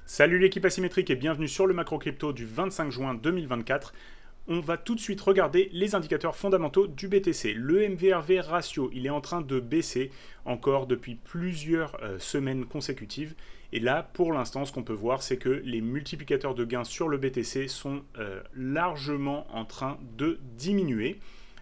Salut l'équipe asymétrique et bienvenue sur le macro crypto du 25 juin 2024. On va tout de suite regarder les indicateurs fondamentaux du BTC. Le MVRV ratio, il est en train de baisser encore depuis plusieurs semaines consécutives. Et là, pour l'instant, ce qu'on peut voir, c'est que les multiplicateurs de gains sur le BTC sont largement en train de diminuer.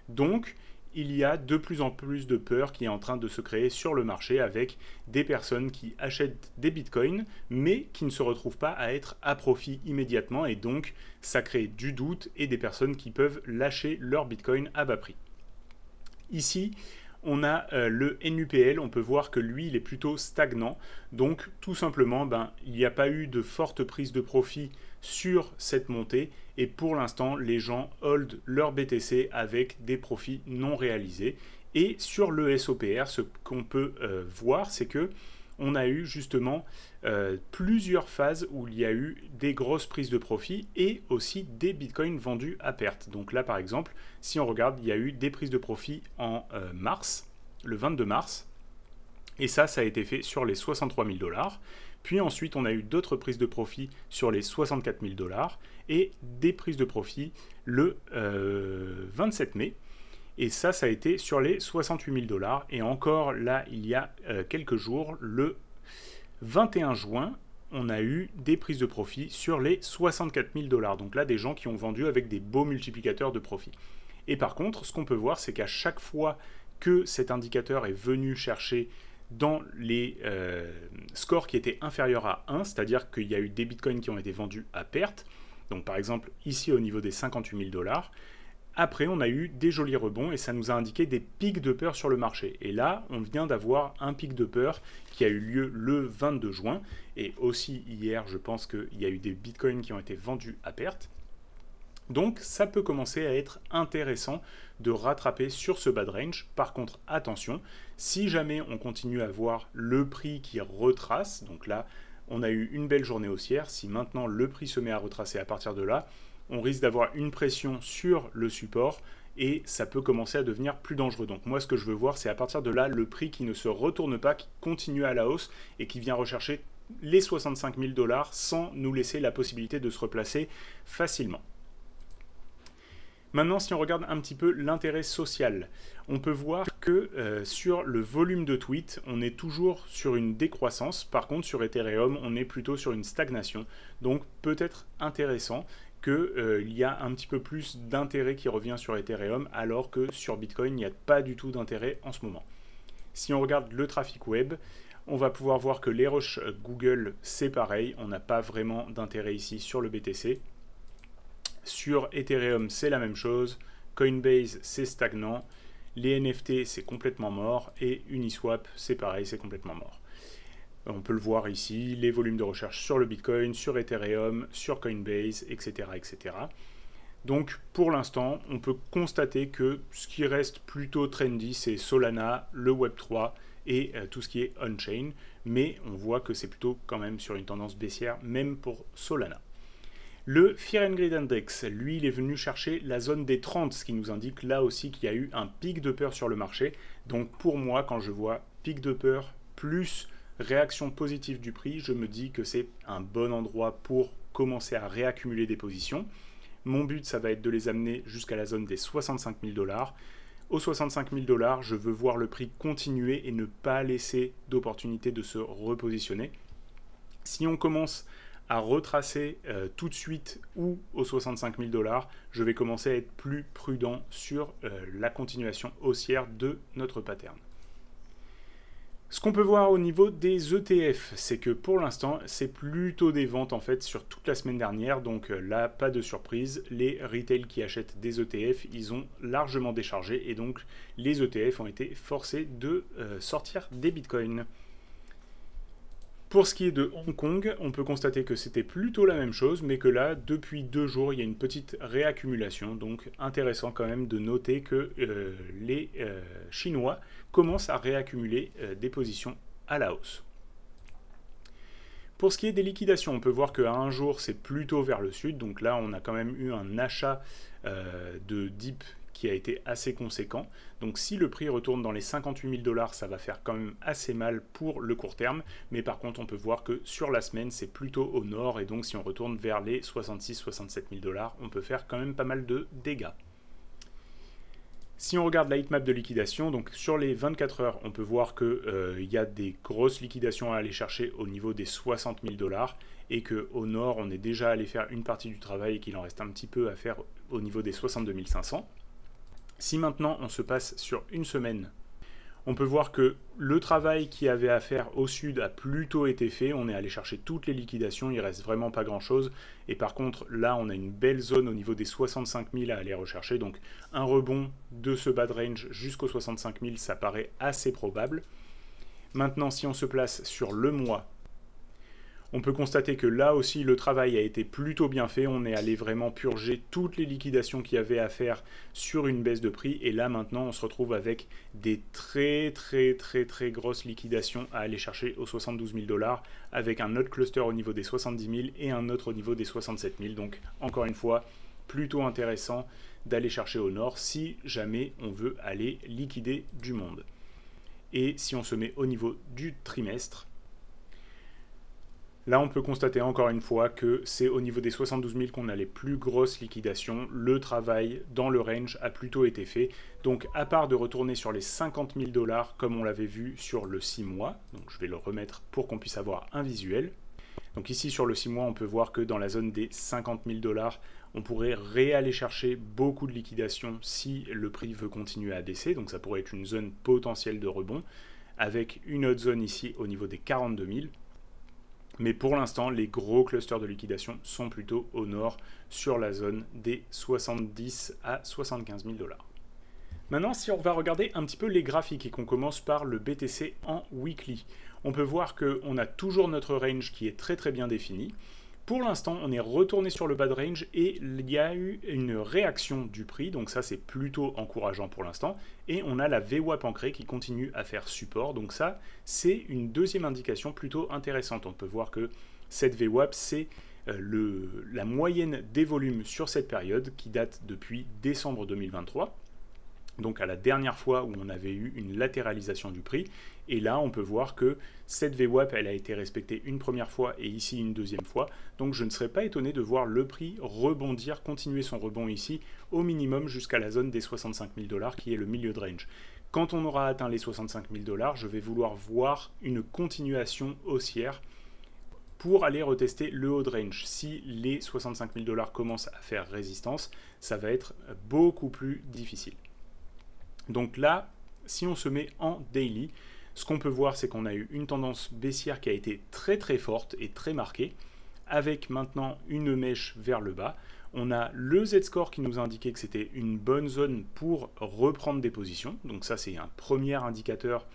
Donc, il y a de plus en plus de peur qui est en train de se créer sur le marché avec des personnes qui achètent des bitcoins mais qui ne se retrouvent pas à être à profit immédiatement et donc ça crée du doute et des personnes qui peuvent lâcher leur bitcoin à bas prix. Ici, on a le NUPL, on peut voir que lui, il est plutôt stagnant. Donc, tout simplement, il n'y a pas eu de forte prise de profit sur cette montée. Et pour l'instant, les gens hold leur BTC avec des profits non réalisés. Et sur le SOPR, ce qu'on peut voir, c'est que on a eu justement plusieurs phases où il y a eu des grosses prises de profit et aussi des bitcoins vendus à perte. Donc là, par exemple, si on regarde, il y a eu des prises de profit en mars, le 22 mars, et ça a été fait sur les 63 000 $. Puis ensuite, on a eu d'autres prises de profit sur les 64 000 $ et des prises de profit le 27 mai. Et ça a été sur les 68 000 $. Et encore là, il y a quelques jours, le 21 juin, on a eu des prises de profit sur les 64 000 $. Donc là, des gens qui ont vendu avec des beaux multiplicateurs de profit. Et par contre, ce qu'on peut voir, c'est qu'à chaque fois que cet indicateur est venu chercher dans les scores qui étaient inférieurs à 1, c'est-à-dire qu'il y a eu des bitcoins qui ont été vendus à perte, donc par exemple ici au niveau des 58 000 $, après, on a eu des jolis rebonds et ça nous a indiqué des pics de peur sur le marché. Et là, on vient d'avoir un pic de peur qui a eu lieu le 22 juin. Et aussi hier, je pense qu'il y a eu des bitcoins qui ont été vendus à perte. Donc, ça peut commencer à être intéressant de rattraper sur ce bad range. Par contre, attention, si jamais on continue à voir le prix qui retrace, donc là, on a eu une belle journée haussière. Si maintenant le prix se met à retracer à partir de là, on risque d'avoir une pression sur le support et ça peut commencer à devenir plus dangereux. Donc moi, ce que je veux voir, c'est à partir de là, le prix qui ne se retourne pas, qui continue à la hausse et qui vient rechercher les 65 000 $ sans nous laisser la possibilité de se replacer facilement. Maintenant, si on regarde un petit peu l'intérêt social, on peut voir que sur le volume de tweets, on est toujours sur une décroissance. Par contre, sur Ethereum, on est plutôt sur une stagnation. Donc, peut-être intéressant qu'il y a un petit peu plus d'intérêt qui revient sur Ethereum, alors que sur Bitcoin, il n'y a pas du tout d'intérêt en ce moment. Si on regarde le trafic web, on va pouvoir voir que les rushs Google, c'est pareil. On n'a pas vraiment d'intérêt ici sur le BTC. Sur Ethereum, c'est la même chose. Coinbase, c'est stagnant. Les NFT, c'est complètement mort. Et Uniswap, c'est pareil, c'est complètement mort. On peut le voir ici, les volumes de recherche sur le Bitcoin, sur Ethereum, sur Coinbase, etc. etc. Donc pour l'instant, on peut constater que ce qui reste plutôt trendy, c'est Solana, le Web3 et tout ce qui est on-chain. Mais on voit que c'est plutôt quand même sur une tendance baissière, même pour Solana. Le Fear and Greed Index, lui, il est venu chercher la zone des 30, ce qui nous indique là aussi qu'il y a eu un pic de peur sur le marché. Donc pour moi, quand je vois pic de peur plus réaction positive du prix, je me dis que c'est un bon endroit pour commencer à réaccumuler des positions. Mon but, ça va être de les amener jusqu'à la zone des 65 000 $. Aux 65 000 $, je veux voir le prix continuer et ne pas laisser d'opportunité de se repositionner. Si on commence à retracer tout de suite ou aux 65 000 $, je vais commencer à être plus prudent sur la continuation haussière de notre pattern. Ce qu'on peut voir au niveau des ETF, c'est que pour l'instant, c'est plutôt des ventes en fait sur toute la semaine dernière. Donc là, pas de surprise. Les retail qui achètent des ETF, ils ont largement déchargé et donc les ETF ont été forcés de sortir des bitcoins. Pour ce qui est de Hong Kong, on peut constater que c'était plutôt la même chose, mais que là, depuis 2 jours, il y a une petite réaccumulation. Donc intéressant quand même de noter que les Chinois commencent à réaccumuler des positions à la hausse. Pour ce qui est des liquidations, on peut voir qu'à un jour, c'est plutôt vers le sud. Donc là, on a quand même eu un achat de dip qui a été assez conséquent. Donc si le prix retourne dans les 58 000 $, ça va faire quand même assez mal pour le court terme. Mais par contre, on peut voir que sur la semaine, c'est plutôt au nord. Et donc si on retourne vers les 66-67 000 $, on peut faire quand même pas mal de dégâts. Si on regarde la heatmap de liquidation, donc sur les 24 heures, on peut voir qu'il y a des grosses liquidations à aller chercher au niveau des 60 000 $ et qu'au nord, on est déjà allé faire une partie du travail et qu'il en reste un petit peu à faire au niveau des 62 500. Si maintenant on se passe sur une semaine, on peut voir que le travail qu'il y avait à faire au sud a plutôt été fait. On est allé chercher toutes les liquidations, il ne reste vraiment pas grand-chose. Et par contre, là, on a une belle zone au niveau des 65 000 à aller rechercher. Donc, un rebond de ce bad range jusqu'aux 65 000, ça paraît assez probable. Maintenant, si on se place sur le mois, on peut constater que là aussi, le travail a été plutôt bien fait. On est allé vraiment purger toutes les liquidations qu'il y avait à faire sur une baisse de prix. Et là, maintenant, on se retrouve avec des très grosses liquidations à aller chercher aux 72 000 $, avec un autre cluster au niveau des 70 000 et un autre au niveau des 67 000. Donc, encore une fois, plutôt intéressant d'aller chercher au nord si jamais on veut aller liquider du monde. Et si on se met au niveau du trimestre, là, on peut constater encore une fois que c'est au niveau des 72 000 qu'on a les plus grosses liquidations. Le travail dans le range a plutôt été fait. Donc, à part de retourner sur les 50 000 $ comme on l'avait vu sur le 6 mois, donc je vais le remettre pour qu'on puisse avoir un visuel. Donc ici, sur le 6 mois, on peut voir que dans la zone des 50 000 $, on pourrait réaller chercher beaucoup de liquidations si le prix veut continuer à baisser. Donc, ça pourrait être une zone potentielle de rebond, avec une autre zone ici au niveau des 42 000. Mais pour l'instant, les gros clusters de liquidation sont plutôt au nord, sur la zone des 70 à 75 000 $. Maintenant, si on va regarder un petit peu les graphiques et qu'on commence par le BTC en weekly, on peut voir qu'on a toujours notre range qui est très bien défini. Pour l'instant, on est retourné sur le bad range et il y a eu une réaction du prix, donc ça c'est plutôt encourageant pour l'instant. Et on a la VWAP ancrée qui continue à faire support, donc ça c'est une deuxième indication plutôt intéressante. On peut voir que cette VWAP c'est la moyenne des volumes sur cette période qui date depuis décembre 2023. Donc à la dernière fois où on avait eu une latéralisation du prix. Et là, on peut voir que cette VWAP, elle a été respectée une première fois et ici une deuxième fois. Donc je ne serais pas étonné de voir le prix rebondir, continuer son rebond ici, au minimum jusqu'à la zone des 65 000 $ qui est le milieu de range. Quand on aura atteint les 65 000 $, je vais vouloir voir une continuation haussière pour aller retester le haut de range. Si les 65 000 $ commencent à faire résistance, ça va être beaucoup plus difficile. Donc là, si on se met en daily, ce qu'on peut voir, c'est qu'on a eu une tendance baissière qui a été très forte et très marquée, avec maintenant une mèche vers le bas. On a le Z-score qui nous a indiqué que c'était une bonne zone pour reprendre des positions. Donc ça, c'est un premier indicateur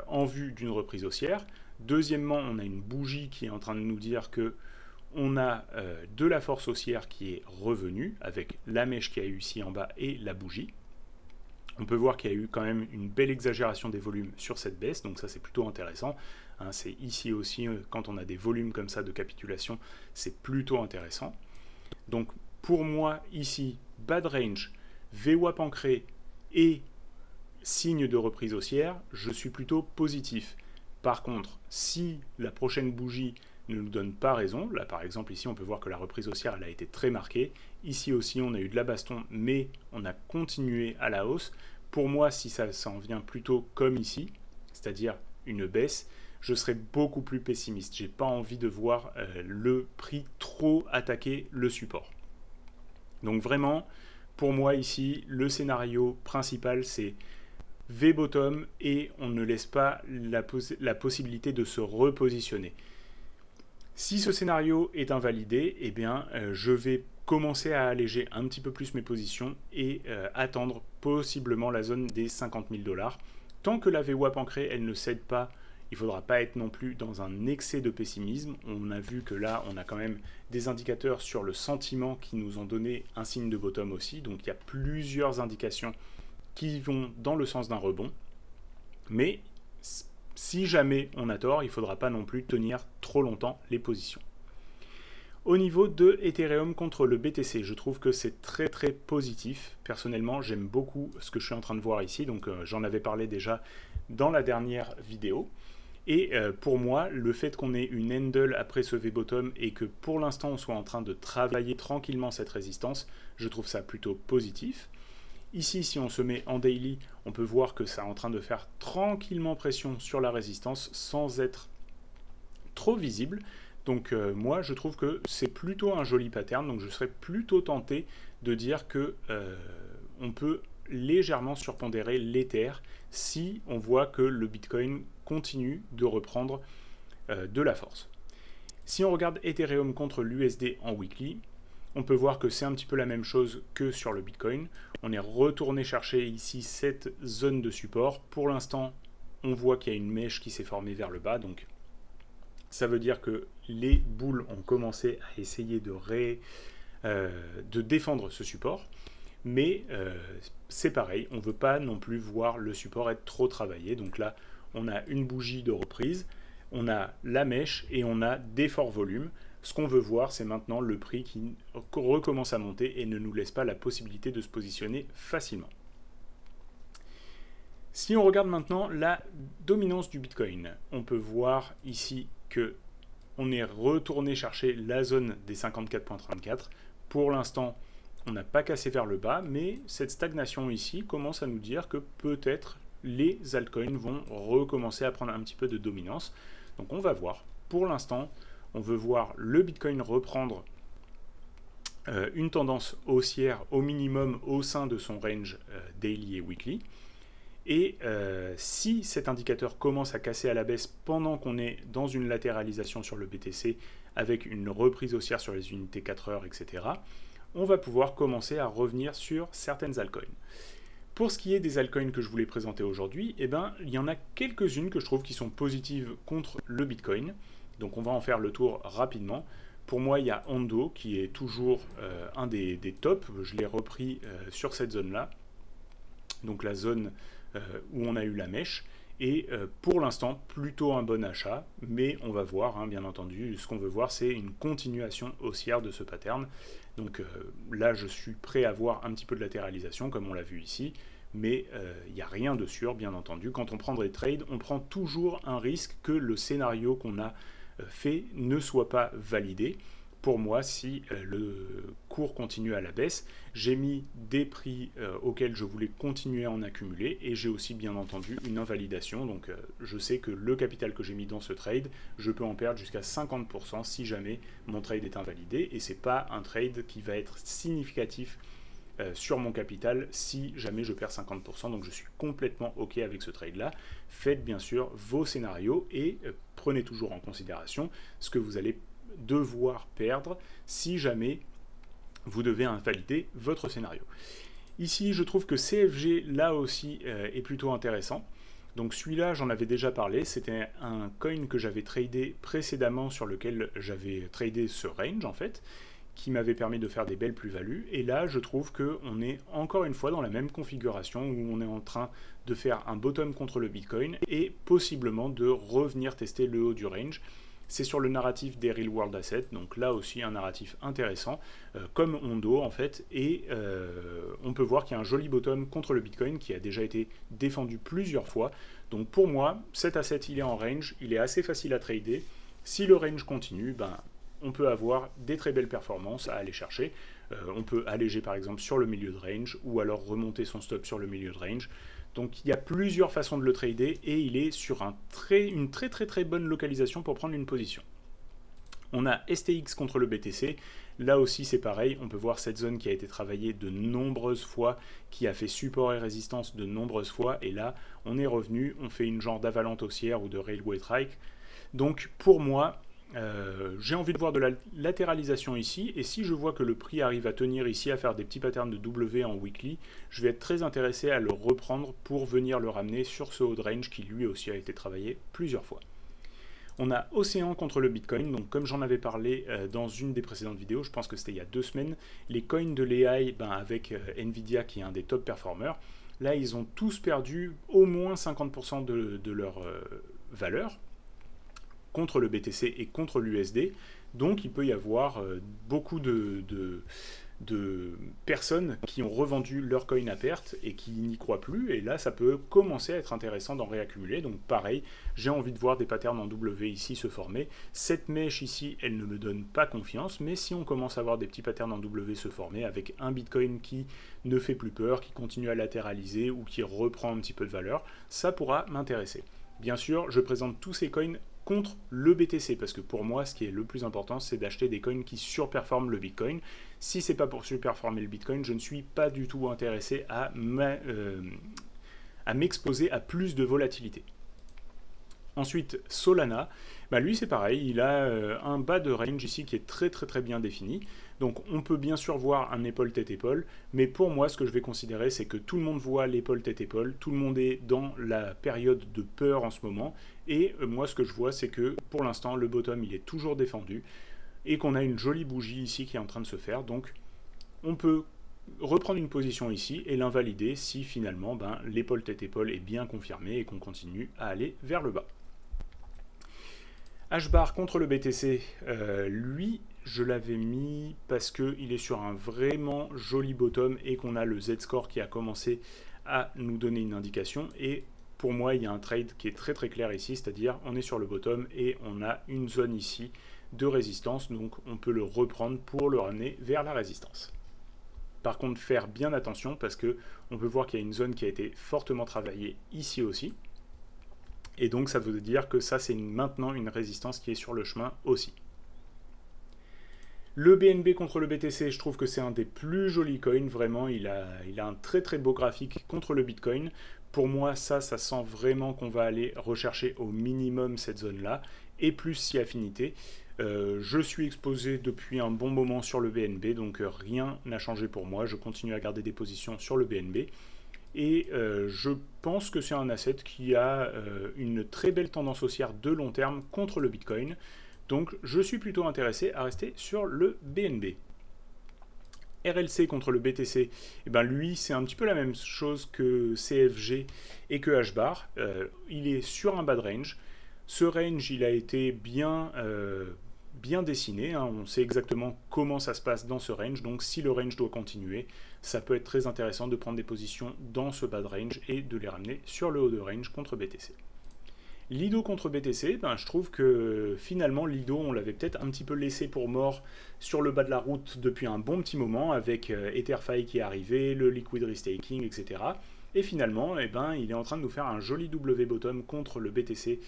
en vue d'une reprise haussière. Deuxièmement, on a une bougie qui est en train de nous dire que on a de la force haussière qui est revenue, avec la mèche qui a eu ici en bas et la bougie. On peut voir qu'il y a eu quand même une belle exagération des volumes sur cette baisse, donc ça c'est plutôt intéressant. Hein, c'est ici aussi, quand on a des volumes comme ça de capitulation, c'est plutôt intéressant. Donc pour moi, ici, bad range, VWAP ancré et signe de reprise haussière, je suis plutôt positif. Par contre, si la prochaine bougie ne nous donne pas raison, là par exemple ici on peut voir que la reprise haussière elle a été très marquée, ici aussi on a eu de la baston mais on a continué à la hausse. Pour moi, si ça s'en vient plutôt comme ici, c'est-à-dire une baisse, je serais beaucoup plus pessimiste. J'ai pas envie de voir le prix trop attaquer le support. Donc vraiment, pour moi ici, le scénario principal c'est V-bottom et on ne laisse pas la possibilité de se repositionner. Si ce scénario est invalidé, eh bien, je vais commencer à alléger un petit peu plus mes positions et attendre possiblement la zone des 50 000 $. Tant que la VWAP ancrée, elle ne cède pas, il ne faudra pas être non plus dans un excès de pessimisme. On a vu que là, on a quand même des indicateurs sur le sentiment qui nous ont donné un signe de bottom aussi. Donc il y a plusieurs indications qui vont dans le sens d'un rebond. Mais si jamais on a tort, il ne faudra pas non plus tenir trop longtemps les positions. Au niveau de Ethereum contre le BTC, je trouve que c'est très très positif. Personnellement, j'aime beaucoup ce que je suis en train de voir ici, donc j'en avais parlé déjà dans la dernière vidéo. Et pour moi, le fait qu'on ait une handle après ce V-bottom et que pour l'instant on soit en train de travailler tranquillement cette résistance, je trouve ça plutôt positif. Ici, si on se met en daily, on peut voir que ça est en train de faire tranquillement pression sur la résistance sans être trop visible. Donc moi, je trouve que c'est plutôt un joli pattern, donc je serais plutôt tenté de dire que on peut légèrement surpondérer l'Ether si on voit que le Bitcoin continue de reprendre de la force. Si on regarde Ethereum contre l'USD en weekly, on peut voir que c'est un petit peu la même chose que sur le Bitcoin. On est retourné chercher ici cette zone de support. Pour l'instant, on voit qu'il y a une mèche qui s'est formée vers le bas, donc ça veut dire que les boules ont commencé à essayer de défendre ce support. Mais c'est pareil, on ne veut pas non plus voir le support être trop travaillé. Donc là, on a une bougie de reprise, on a la mèche et on a des forts volumes. Ce qu'on veut voir, c'est maintenant le prix qui recommence à monter et ne nous laisse pas la possibilité de se positionner facilement. Si on regarde maintenant la dominance du Bitcoin, on peut voir ici que on est retourné chercher la zone des 54,34. Pour l'instant, on n'a pas cassé vers le bas, mais cette stagnation ici commence à nous dire que peut-être les altcoins vont recommencer à prendre un petit peu de dominance. Donc on va voir. Pour l'instant, on veut voir le Bitcoin reprendre une tendance haussière au minimum au sein de son range daily et weekly. Et si cet indicateur commence à casser à la baisse pendant qu'on est dans une latéralisation sur le BTC avec une reprise haussière sur les unités 4 heures, etc., on va pouvoir commencer à revenir sur certaines altcoins. Pour ce qui est des altcoins que je voulais présenter aujourd'hui, eh ben, il y en a quelques-unes que je trouve qui sont positives contre le Bitcoin. Donc on va en faire le tour rapidement. Pour moi, il y a Ondo qui est toujours un des tops. Je l'ai repris sur cette zone-là. Donc la zone où on a eu la mèche. Et pour l'instant, plutôt un bon achat. Mais on va voir, hein, bien entendu, ce qu'on veut voir, c'est une continuation haussière de ce pattern. Donc là, je suis prêt à voir un petit peu de latéralisation, comme on l'a vu ici. Mais il n'y a rien de sûr, bien entendu. Quand on prend des trades, on prend toujours un risque que le scénario qu'on a fait ne soit pas validé. Pour moi, si le cours continue à la baisse, j'ai mis des prix auxquels je voulais continuer à en accumuler et j'ai aussi bien entendu une invalidation. Donc je sais que le capital que j'ai mis dans ce trade, je peux en perdre jusqu'à 50% si jamais mon trade est invalidé et ce n'est pas un trade qui va être significatif sur mon capital si jamais je perds 50%. Donc je suis complètement OK avec ce trade-là. Faites bien sûr vos scénarios et prenez toujours en considération ce que vous allez devoir perdre si jamais vous devez invalider votre scénario. Ici, je trouve que CFG, là aussi, est plutôt intéressant. Donc celui-là, j'en avais déjà parlé. C'était un coin que j'avais tradé précédemment sur lequel j'avais tradé ce range, en fait, qui m'avait permis de faire des belles plus-values. Et là, je trouve qu'on est encore une fois dans la même configuration où on est en train de faire un bottom contre le Bitcoin et possiblement de revenir tester le haut du range. C'est sur le narratif des Real World Assets, donc là aussi un narratif intéressant, comme Ondo en fait, et on peut voir qu'il y a un joli bottom contre le Bitcoin qui a déjà été défendu plusieurs fois. Donc pour moi, cet asset il est en range, il est assez facile à trader. Si le range continue, ben, on peut avoir des très belles performances à aller chercher. On peut alléger par exemple sur le milieu de range ou alors remonter son stop sur le milieu de range. Donc il y a plusieurs façons de le trader et il est sur une très bonne localisation pour prendre une position. On a STX contre le BTC. Là aussi c'est pareil, on peut voir cette zone qui a été travaillée de nombreuses fois, qui a fait support et résistance de nombreuses fois. Et là on est revenu, on fait une genre d'avalanche haussière ou de railway trike. Donc pour moi, j'ai envie de voir de la latéralisation ici, et si je vois que le prix arrive à tenir ici, à faire des petits patterns de W en weekly, je vais être très intéressé à le reprendre pour venir le ramener sur ce haut de range qui lui aussi a été travaillé plusieurs fois. On a Océan contre le Bitcoin, donc comme j'en avais parlé dans une des précédentes vidéos, je pense que c'était il y a 2 semaines, les coins de l'AI avec Nvidia qui est un des top performers, là ils ont tous perdu au moins 50% de leur valeur. contre le BTC et contre l'USD. Donc il peut y avoir beaucoup de personnes qui ont revendu leur coin à perte et qui n'y croient plus, et là ça peut commencer à être intéressant d'en réaccumuler. Donc pareil, j'ai envie de voir des patterns en W ici se former. Cette mèche ici, elle ne me donne pas confiance, mais si on commence à voir des petits patterns en W se former avec un Bitcoin qui ne fait plus peur, qui continue à latéraliser ou qui reprend un petit peu de valeur, ça pourra m'intéresser. Bien sûr, je présente tous ces coins contre le BTC, parce que pour moi, ce qui est le plus important, c'est d'acheter des coins qui surperforment le Bitcoin. Si c'est pas pour surperformer le Bitcoin, je ne suis pas du tout intéressé à m'exposer à plus de volatilité. Ensuite, Solana, lui c'est pareil, il a un bas de range ici qui est très bien défini. Donc on peut bien sûr voir un épaule tête-épaule, mais pour moi ce que je vais considérer c'est que tout le monde voit l'épaule tête-épaule, tout le monde est dans la période de peur en ce moment, et moi ce que je vois c'est que pour l'instant le bottom il est toujours défendu, et qu'on a une jolie bougie ici qui est en train de se faire, donc on peut reprendre une position ici et l'invalider si finalement l'épaule tête-épaule est bien confirmée et qu'on continue à aller vers le bas. H-bar contre le BTC, lui je l'avais mis parce qu'il est sur un vraiment joli bottom et qu'on a le Z-score qui a commencé à nous donner une indication, et pour moi il y a un trade qui est très clair ici, c'est-à-dire on est sur le bottom et on a une zone ici de résistance, donc on peut le reprendre pour le ramener vers la résistance. Par contre faire bien attention parce que on peut voir qu'il y a une zone qui a été fortement travaillée ici aussi, et donc ça veut dire que ça c'est maintenant une résistance qui est sur le chemin aussi. Le BNB contre le BTC, je trouve que c'est un des plus jolis coins, vraiment, il a un très beau graphique contre le Bitcoin. Pour moi, ça sent vraiment qu'on va aller rechercher au minimum cette zone-là, et plus si affinité. Je suis exposé depuis un bon moment sur le BNB, donc rien n'a changé pour moi, je continue à garder des positions sur le BNB. Et je pense que c'est un asset qui a une très belle tendance haussière de long terme contre le Bitcoin. Donc je suis plutôt intéressé à rester sur le BNB. RLC contre le BTC, lui c'est un petit peu la même chose que CFG et que HBAR. Il est sur un bas de range. Ce range il a été bien dessiné, on sait exactement comment ça se passe dans ce range, donc si le range doit continuer, ça peut être très intéressant de prendre des positions dans ce bas de range et de les ramener sur le haut de range contre BTC. Lido contre BTC, je trouve que finalement Lido on l'avait peut-être un petit peu laissé pour mort sur le bas de la route depuis un bon petit moment, avec EtherFi qui est arrivé, le liquid restaking, etc. Et finalement il est en train de nous faire un joli W bottom contre le BTC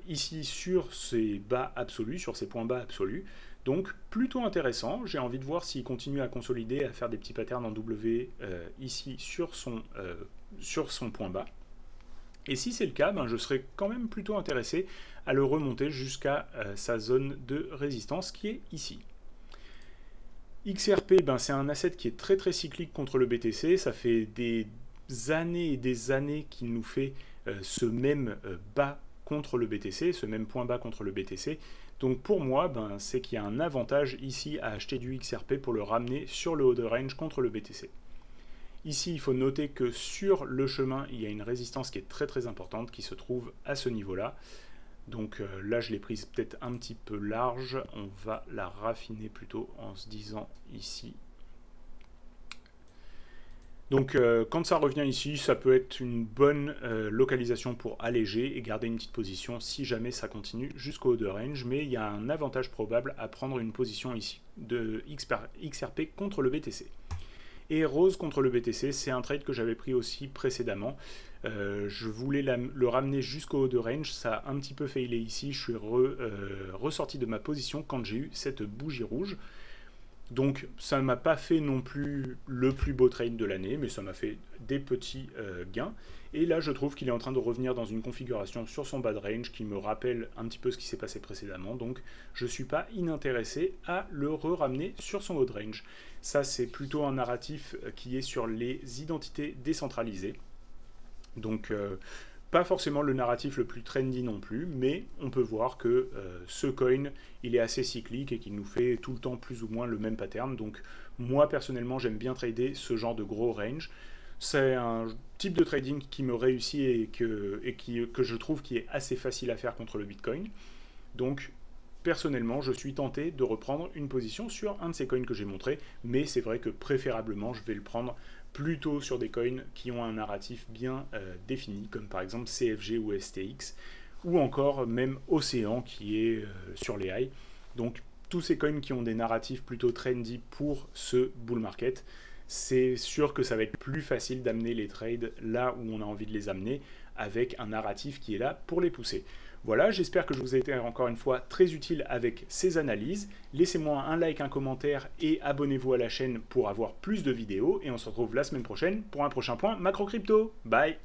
ici sur ses bas absolus, sur ses points bas absolus. Donc plutôt intéressant, j'ai envie de voir s'il continue à consolider, à faire des petits patterns en W ici sur son point bas. Et si c'est le cas, je serais quand même plutôt intéressé à le remonter jusqu'à sa zone de résistance qui est ici. XRP, c'est un asset qui est très cyclique contre le BTC. Ça fait des années et des années qu'il nous fait ce même bas contre le BTC, ce même point bas contre le BTC. Donc pour moi, c'est qu'il y a un avantage ici à acheter du XRP pour le ramener sur le haut de range contre le BTC. Ici, il faut noter que sur le chemin, il y a une résistance qui est très importante, qui se trouve à ce niveau-là. Donc là, je l'ai prise peut-être un petit peu large. On va la raffiner plutôt en se disant ici. Donc quand ça revient ici, ça peut être une bonne localisation pour alléger et garder une petite position si jamais ça continue jusqu'au haut de range. Mais il y a un avantage probable à prendre une position ici de XRP contre le BTC. Et Rose contre le BTC, c'est un trade que j'avais pris aussi précédemment. Je voulais le ramener jusqu'au haut de range, ça a un petit peu failé ici. Je suis ressorti de ma position quand j'ai eu cette bougie rouge. Donc ça ne m'a pas fait non plus le plus beau trade de l'année, mais ça m'a fait des petits gains. Et là je trouve qu'il est en train de revenir dans une configuration sur son bas de range qui me rappelle un petit peu ce qui s'est passé précédemment. Donc je ne suis pas inintéressé à le ramener sur son haut de range. Ça c'est plutôt un narratif qui est sur les identités décentralisées. Donc pas forcément le narratif le plus trendy non plus, mais on peut voir que ce coin, il est assez cyclique et qu'il nous fait tout le temps plus ou moins le même pattern. Donc moi personnellement, j'aime bien trader ce genre de gros range. C'est un type de trading qui me réussit et que je trouve qui est assez facile à faire contre le Bitcoin. Donc, personnellement, je suis tenté de reprendre une position sur un de ces coins que j'ai montré, mais c'est vrai que préférablement, je vais le prendre plutôt sur des coins qui ont un narratif bien défini, comme par exemple CFG ou STX, ou encore même Océan qui est sur les highs. Donc, tous ces coins qui ont des narratifs plutôt trendy pour ce bull market, c'est sûr que ça va être plus facile d'amener les trades là où on a envie de les amener, avec un narratif qui est là pour les pousser. Voilà, j'espère que je vous ai été encore une fois très utile avec ces analyses. Laissez-moi un like, un commentaire et abonnez-vous à la chaîne pour avoir plus de vidéos. Et on se retrouve la semaine prochaine pour un prochain point macro crypto. Bye!